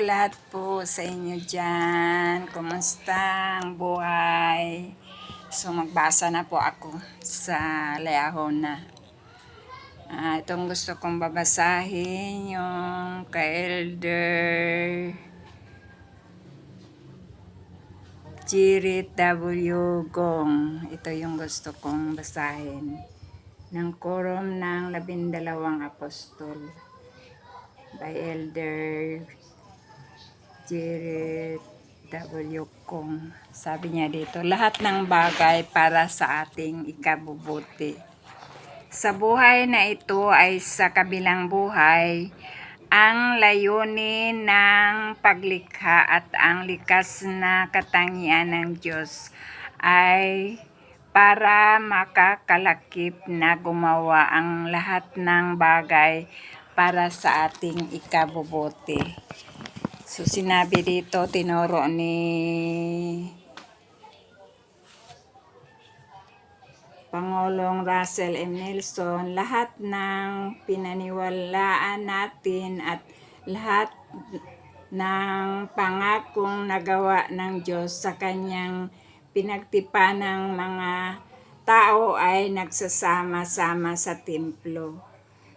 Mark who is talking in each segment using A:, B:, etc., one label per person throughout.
A: lahat po sa inyo dyan. Kumusta ang buhay? So magbasa na po ako sa layahon na. Itong gusto kong babasahin yung kay Elder Jirit W. Gong. Ito yung gusto kong basahin. Ng Quorum ng 12 Apostol by Elder Jirit W. Gong. Sabi niya dito, lahat ng bagay para sa ating ikabubuti. Sa buhay na ito ay sa kabilang buhay, ang layunin ng paglikha at ang likas na katangian ng Diyos ay para makakalakip na gumawa ang lahat ng bagay para sa ating ikabubuti. So sinabi dito, tinuro ni Pangulong Russell M. Nelson, lahat ng pinaniwalaan natin at lahat ng pangakong nagawa ng Diyos sa kanyang pinagtipan ng mga tao ay nagsasama-sama sa templo.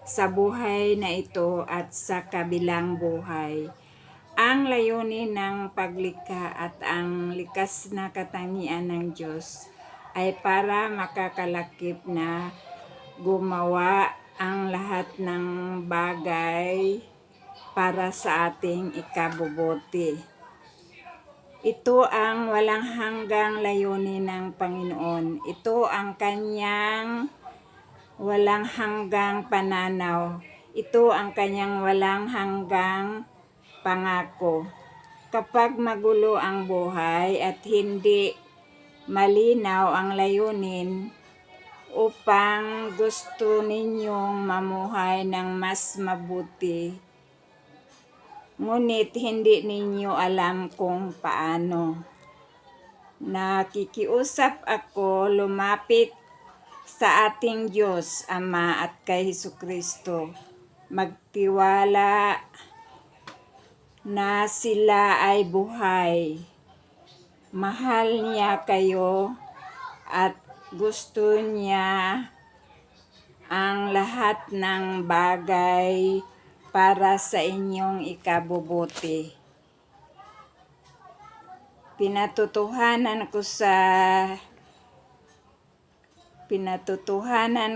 A: Sa buhay na ito at sa kabilang buhay, ang layunin ng paglikha at ang likas na katangian ng Diyos ay para makakalakip na gumawa ang lahat ng bagay para sa ating ikabubuti. Ito ang walang hanggang layunin ng Panginoon. Ito ang kanyang walang hanggang pananaw. Ito ang kanyang walang hanggang pangako. Kapag magulo ang buhay at hindi malinaw ang layunin upang gusto ninyong mamuhay ng mas mabuti, ngunit hindi ninyo alam kung paano, nakikiusap ako lumapit sa ating Diyos Ama at kay Jesucristo. Magtiwala na sila ay buhay. Mahal niya kayo at gusto niya ang lahat ng bagay para sa inyong ikabubuti. Pinatutuhanan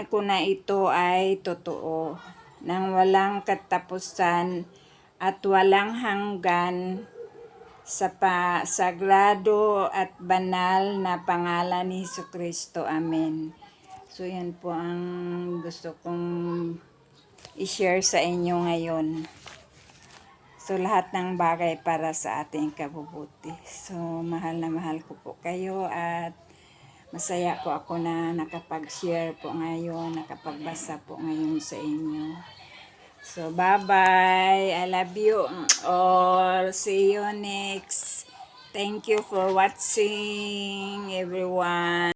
A: ko na ito ay totoo, nang walang katapusan at walang hanggan sa sagrado at banal na pangalan ni Jesucristo. Amen. So yan po ang gusto kong i-share sa inyo ngayon. So lahat ng bagay para sa ating kabubuti. So mahal na mahal ko po kayo at masaya po ako na nakapag-share po ngayon, nakapagbasa po ngayon sa inyo. So, bye-bye. I love you all. See you next. Thank you for watching, everyone.